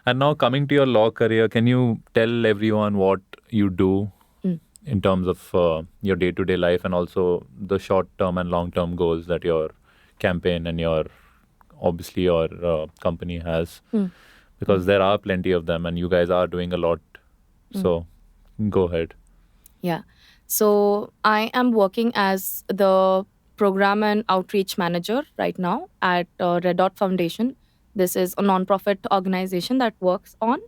And now coming to your law career, can you tell everyone what you do in terms of your day-to-day life, and also the short-term and long-term goals that your campaign and your company has? Because there are plenty of them and you guys are doing a lot. So go ahead. Yeah. So I am working as the program and outreach manager right now at Red Dot Foundation. This is a non-profit organization that works on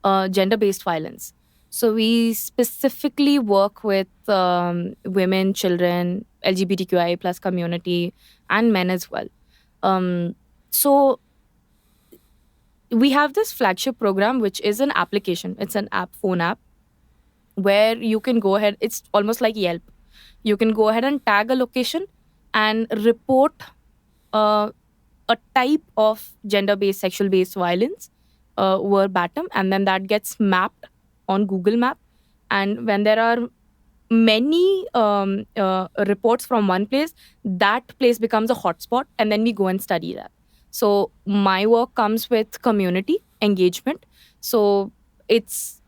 gender-based violence. So we specifically work with women, children, LGBTQIA plus community, and men as well. So we have this flagship program, which is an application. It's an phone app, where you can go ahead. It's almost like Yelp. You can go ahead and tag a location and report uh, a type of gender-based, sexual-based violence verbatim, and then that gets mapped on Google Map. And when there are many reports from one place, that place becomes a hotspot, and then we go and study that. So my work comes with community engagement. So it's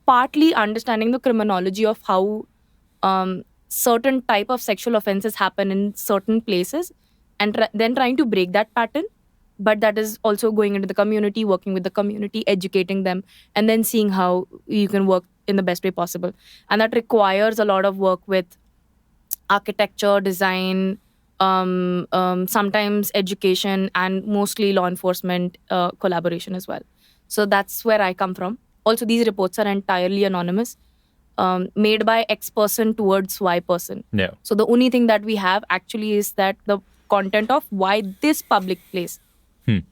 partly understanding the criminology of how certain type of sexual offenses happen in certain places, and then trying to break that pattern. But that is also going into the community, working with the community, educating them, and then seeing how you can work in the best way possible. And that requires a lot of work with architecture, design, sometimes education, and mostly law enforcement collaboration as well. So that's where I come from. Also, these reports are entirely anonymous, made by X person towards Y person. Yeah. So the only thing that we have actually is that the content of why this public place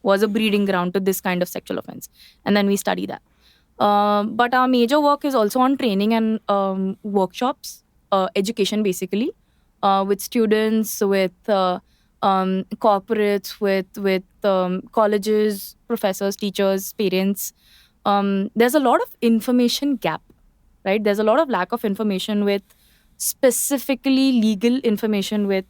was a breeding ground to this kind of sexual offense. And then we study that. But our major work is also on training and workshops, education basically, with students, with corporates, with colleges, professors, teachers, parents. There's a lot of information gap, right? There's a lot of lack of information with specifically legal information with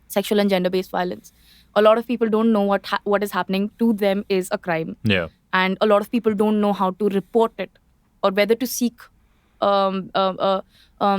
sexual and gender-based violence. A lot of people don't know what is happening to them is a crime. Yeah. And a lot of people don't know how to report it, or whether to seek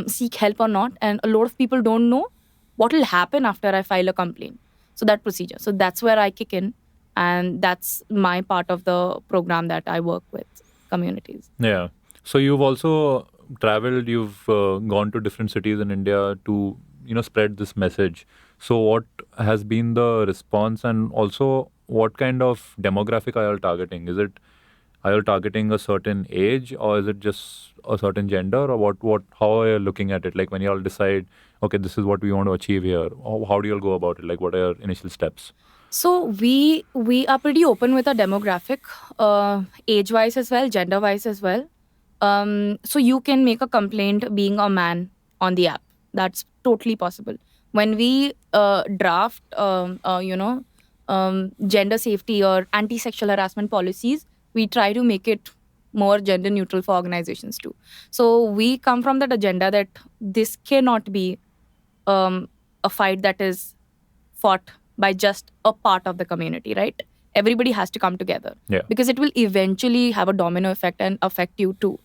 seek help or not. And a lot of people don't know what will happen after I file a complaint. So that procedure. So that's where I kick in, and that's my part of the program that I work with communities. Yeah. So you've also traveled, you've gone to different cities in India to, spread this message. So what has been the response, and also what kind of demographic are you all targeting? Are you targeting a certain age, or is it just a certain gender, or how are you looking at it? Like when you all decide, okay, this is what we want to achieve here, how do you all go about it? Like what are your initial steps? So we are pretty open with our demographic, age wise as well, gender wise as well. So you can make a complaint being a man on the app. That's totally possible. When we draft, gender safety or anti-sexual harassment policies, we try to make it more gender neutral for organizations too. So we come from that agenda that this cannot be a fight that is fought by just a part of the community, right? Everybody has to come together. Yeah. Because it will eventually have a domino effect and affect you too.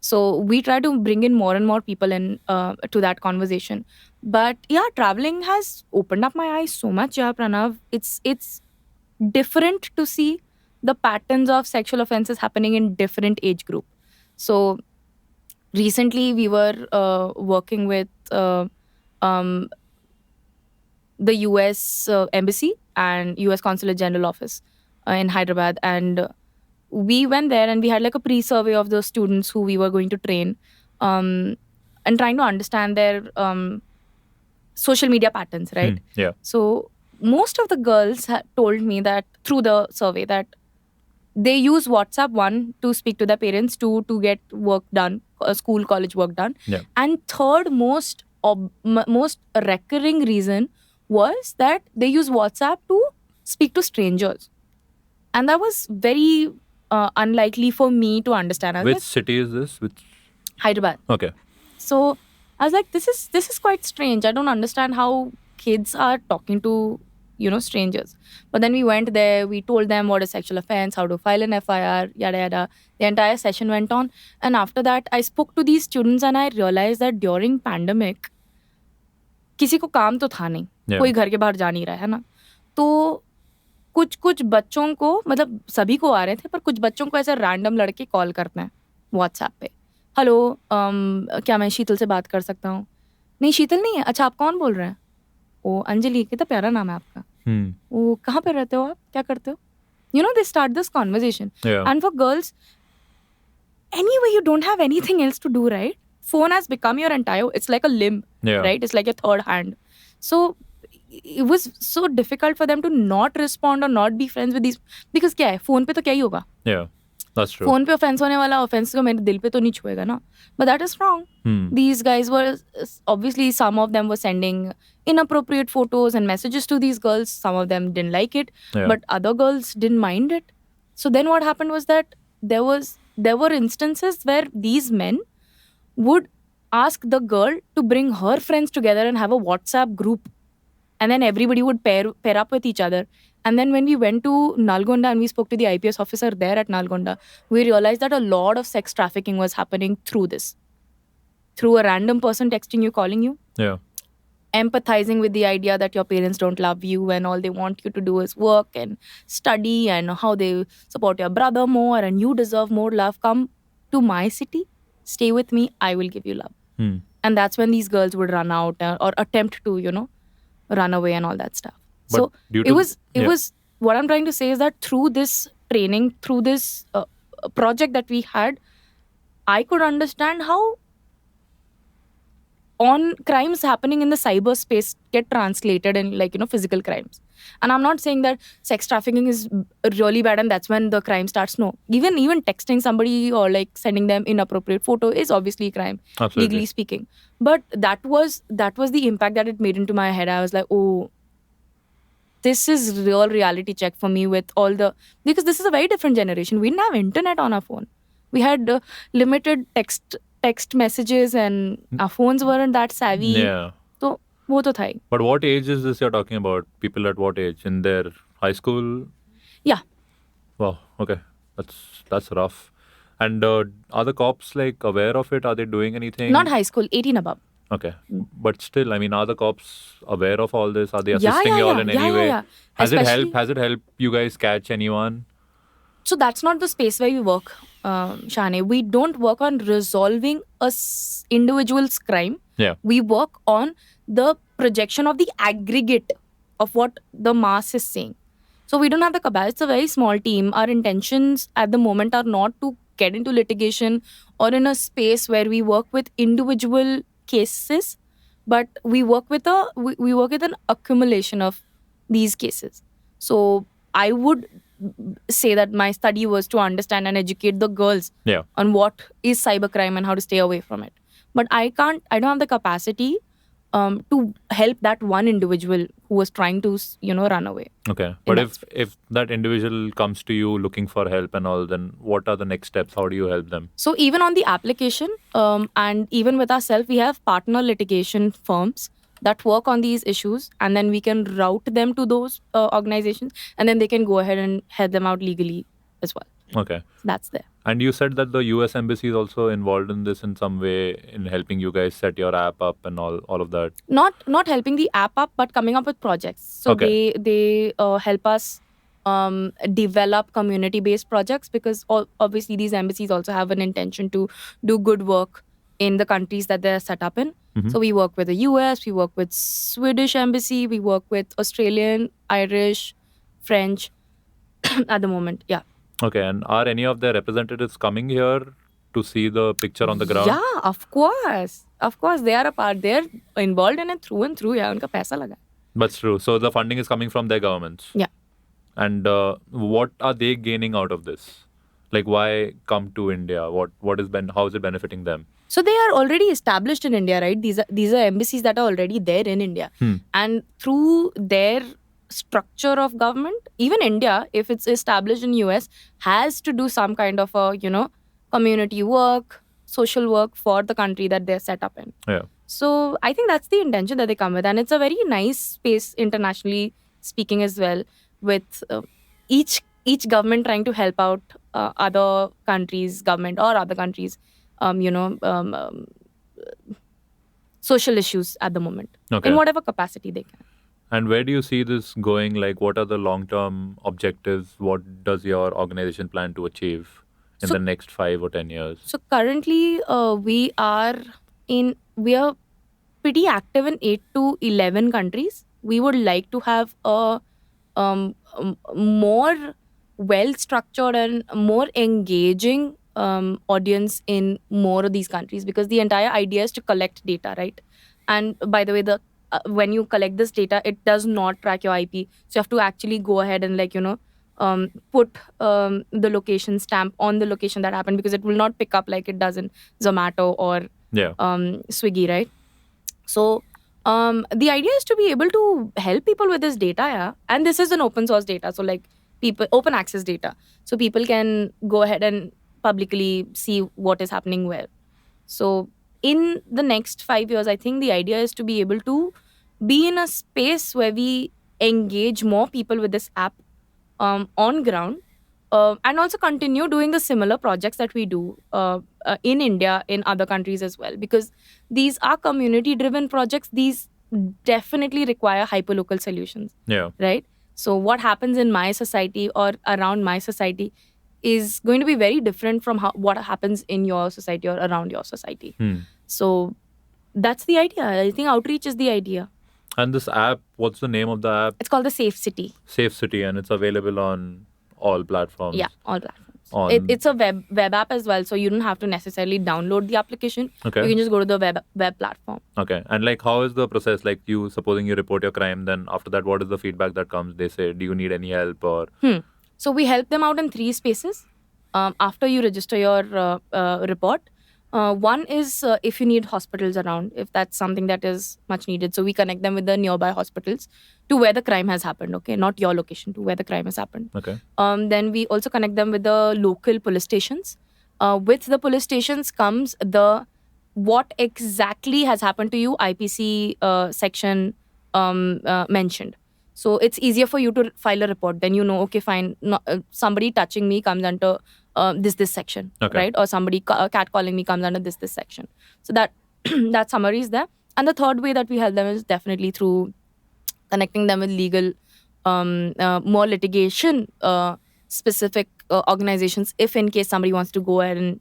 So we try to bring in more and more people in to that conversation. But yeah, traveling has opened up my eyes so much, yeah, Pranav. It's different to see the patterns of sexual offenses happening in different age group. So recently we were working with um, the US Embassy and US Consulate General Office in Hyderabad. And we went there and we had like a pre-survey of the students who we were going to train, and trying to understand their social media patterns, right? Yeah. So most of the girls told me that through the survey that they use WhatsApp, one, to speak to their parents, two, to get work done, school, college work done. Yeah. And third most recurring reason was that they use WhatsApp to speak to strangers. And that was very unlikely for me to understand. I was Which like, city is this? Which? Hyderabad. Okay. So I was like, this is quite strange. I don't understand how kids are talking to strangers. But then we went there, we told them what is sexual offense, how to file an FIR, yada yada. The entire session went on. And after that, I spoke to these students and I realized that during pandemic, किसी को काम तो था नहीं, कोई घर के बाहर जा नहीं रहा है ना, तो कुछ कुछ बच्चों को, मतलब सभी को आ रहे थे, पर कुछ बच्चों को ऐसे रैंडम लड़के कॉल करते हैं व्हाट्सएप पे, हेलो क्या मैं शीतल से बात कर सकता हूँ? नहीं शीतल नहीं है, अच्छा आप कौन बोल रहे हैं? ओ अंजलि, कितना प्यारा नाम है आपका। वो कहाँ पे रहते हो आप, क्या करते हो? They start this conversation. And for girls, anyway, you don't have anything else to do, right? Phone has become your entire, it's like a limb, right? It's like your third hand. So it was so difficult for them to not respond or not be friends with these, because क्या है, phone पे तो क्या ही होगा? Yeah, that's true. Phone पे offense होने वाला offense को मेरे दिल पे तो नहीं छुएगा ना. But that is wrong. These guys were, obviously some of them were sending inappropriate photos and messages to these girls. Some of them didn't like it, but other girls didn't mind it. So then what happened was that there were instances where these men would ask the girl to bring her friends together and have a WhatsApp group, and then everybody would pair up with each other. And then when we went to Nalgonda and we spoke to the IPS officer there at Nalgonda, we realized that a lot of sex trafficking was happening through this. Through a random person texting you, calling you. Yeah. Empathizing with the idea that your parents don't love you and all they want you to do is work and study, and how they support your brother more and you deserve more love. Come to my city, stay with me, I will give you love. And that's when these girls would run out or attempt to, run away and all that stuff. But so it was what I'm trying to say is that through this training, through this project that we had, I could understand how on crimes happening in the cyberspace get translated in physical crimes. And I'm not saying that sex trafficking is really bad and that's when the crime starts. No, even texting somebody or sending them inappropriate photo is obviously a crime. Absolutely. Legally speaking. But that was the impact that it made into my head. I was like, oh, this is real reality check for me with all because this is a very different generation. We didn't have internet on our phone. We had limited text messages and our phones weren't that savvy. Yeah. So, wo to tha hi. But what age is this you're talking about? People at what age? In their high school? Yeah. Wow. Okay. That's rough. And are the cops aware of it? Are they doing anything? Not high school, 18 above. Okay. But still, I mean, are the cops aware of all this? Are they assisting you all in any way? Yeah. Has it helped you guys catch anyone? So that's not the space where we work, Shane. We don't work on resolving a individual's crime. Yeah. We work on the projection of the aggregate of what the mass is saying. So we don't have the capacity. It's a very small team. Our intentions at the moment are not to get into litigation or in a space where we work with individual cases, but we work with an accumulation of these cases. So I would say that my study was to understand and educate the girls on what is cybercrime and how to stay away from it. But I don't have the capacity to help that one individual who was trying to, run away. Okay. But if that individual comes to you looking for help and all, then what are the next steps? How do you help them? So even on the application and even with ourselves, we have partner litigation firms that work on these issues, and then we can route them to those organizations, and then they can go ahead and help them out legally as well. Okay. So that's there. And you said that the US embassy is also involved in this in some way, in helping you guys set your app up and all of that. Not helping the app up, but coming up with projects. So they help us develop community-based projects, because obviously these embassies also have an intention to do good work in the countries that they're set up in. So we work with the US, we work with Swedish embassy, we work with Australian, Irish, French at the moment. Yeah. Okay, and are any of their representatives coming here to see the picture on the ground? Yeah, of course. Of course, they are a part. They're involved in it through and through. Yeah, unka paisa laga. That's true. So the funding is coming from their governments. Yeah. And what are they gaining out of this? Why come to India? How is it benefiting them? So they are already established in India, right? These are embassies that are already there in India. And through their structure of government, even India, if it's established in US, has to do some kind of a, community work, social work for the country that they're set up in. Yeah. So I think that's the intention that they come with. And it's a very nice space internationally speaking as well with each government trying to help out other countries' government or other countries, you know, social issues at the moment in Okay. whatever capacity they can. And where do you see this going? Like, what are the long-term objectives? What does your organization plan to achieve in So the next 5 or 10 years? so currently we are pretty active in 8 to 11 countries. We would like to have a more well structured and more engaging audience in more of these countries, because the entire idea is to collect data, right? And by the way, the when you collect this data, it does not track your IP, so you have to actually go ahead and, like, put the location stamp on the location that happened, because it will not pick up like it does in Zomato or Yeah. Swiggy, right? So the idea is to be able to help people with this data, yeah. And this is an open source data, so like people open access data, so people can go ahead and publicly see what is happening where. So in the next 5 years, I think the idea is to be able to be in a space where we engage more people with this app on ground, and also continue doing the similar projects that we do in India, in other countries as well, because these are community driven projects. These definitely require hyperlocal solutions, Yeah. right? So what happens in my society or around my society is going to be very different from what happens in your society or around your society. So that's the idea. I think outreach is the idea. And this app, what's the name of the app? It's called the Safe City. Safe City, and it's available on all platforms. Yeah, all platforms. On It's a web app as well, so you don't have to necessarily download the application. Okay. You can just go to the web platform. Okay. And like, how is the process? Like, you supposing you report your crime, then after that, what is the feedback that comes? They say, do you need any help or? So we help them out in 3 spaces after you register your report. One is if you need hospitals around, if that's something that is much needed. So we connect them with the nearby hospitals to where the crime has happened, okay? Not your location, to where the crime has happened. Okay. Then we also connect them with the local police stations. With the police stations comes the what exactly has happened to you, IPC section mentioned. So it's easier for you to file a report. Then okay, fine, somebody touching me comes under this section, Okay. right? Or somebody cat calling me comes under this section. So that that summary is there. And the third way that we help them is definitely through connecting them with legal, more litigation specific organizations, if in case somebody wants to go ahead and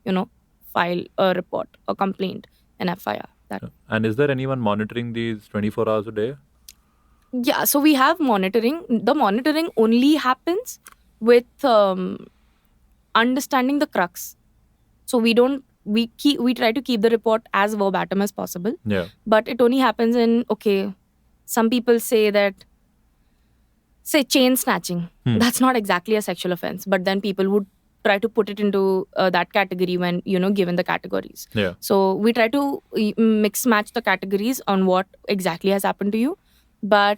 file a report or complaint, an FIR. That. And is there anyone monitoring these 24 hours a day? Yeah, so we have monitoring. The monitoring only happens with understanding the crux. So we try to keep the report as verbatim as possible. Yeah. But it only happens in, okay, some people say chain snatching. That's not exactly a sexual offense, but then people would try to put it into that category when given the categories. Yeah. So we try to mix match the categories on what exactly has happened to you, but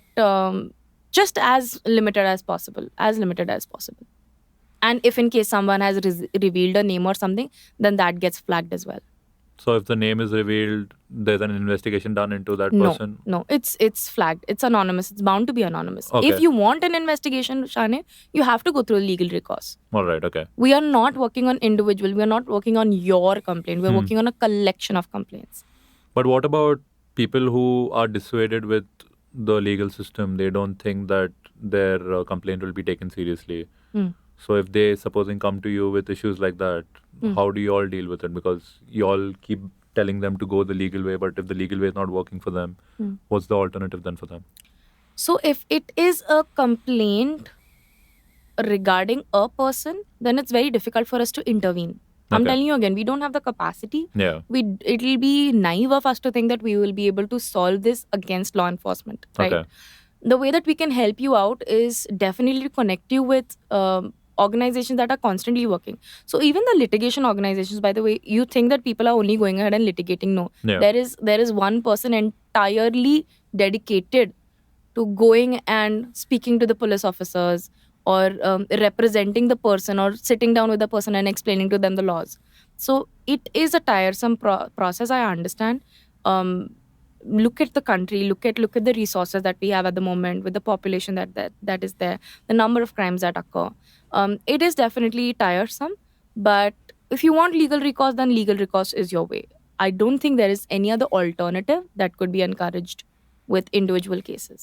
just as limited as possible. And if in case someone has revealed a name or something, then that gets flagged as well. So if the name is revealed, there's an investigation done into that person? No, it's flagged. It's anonymous. It's bound to be anonymous. Okay. If you want an investigation, Shane, you have to go through a legal recourse. All right, okay. We are not working on individual. We are not working on your complaint. We're working on a collection of complaints. But what about people who are dissuaded with the legal system? They don't think that their complaint will be taken seriously. So if they supposing come to you with issues like that, how do you all deal with it? Because you all keep telling them to go the legal way, but if the legal way is not working for them, what's the alternative then for them? So if it is a complaint regarding a person, then it's very difficult for us to intervene. I'm telling you again, we don't have the capacity. Yeah. It'll be naive of us to think that we will be able to solve this against law enforcement, right? Okay. The way that we can help you out is definitely to connect you with organizations that are constantly working. So even the litigation organizations, by the way, you think that people are only going ahead and litigating. No. Yeah. There is one person entirely dedicated to going and speaking to the police officers, or representing the person, or sitting down with the person and explaining to them the laws. So it is a tiresome process, I understand. look at the country, look at the resources that we have at the moment, with the population that is there, the number of crimes that occur. It is definitely tiresome, but if you want legal recourse, then legal recourse is your way. I don't think there is any other alternative that could be encouraged with individual cases.